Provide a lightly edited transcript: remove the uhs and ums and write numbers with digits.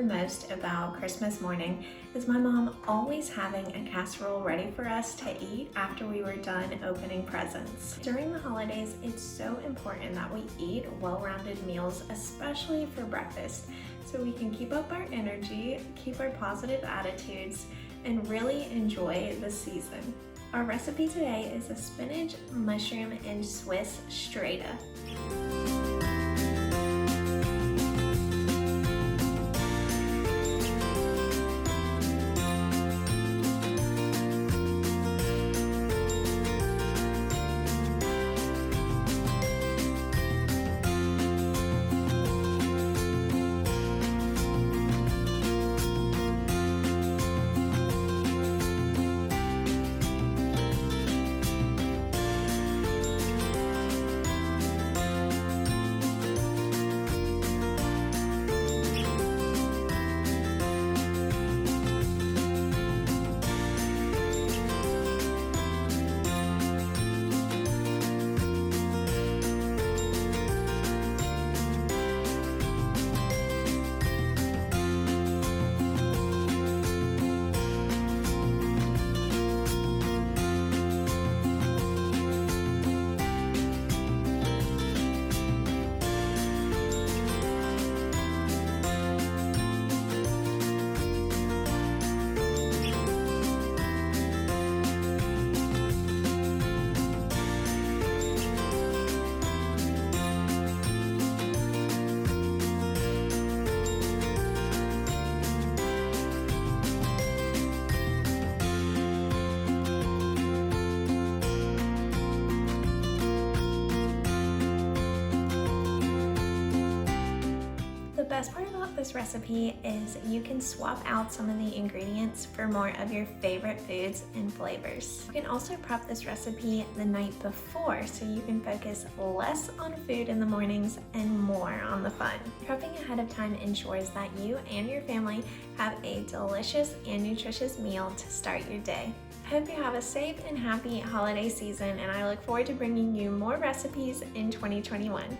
remember most about Christmas morning is my mom always having a casserole ready for us to eat after we were done opening presents. During the holidays, it's so important that we eat well-rounded meals, especially for breakfast, so we can keep up our energy, keep our positive attitudes, and really enjoy the season. Our recipe today is a spinach, mushroom, and Swiss Strata. The best part about this recipe is you can swap out some of the ingredients for more of your favorite foods and flavors. You can also prep this recipe the night before so you can focus less on food in the mornings and more on the fun. Prepping ahead of time ensures that you and your family have a delicious and nutritious meal to start your day. I hope you have a safe and happy holiday season, and I look forward to bringing you more recipes in 2021.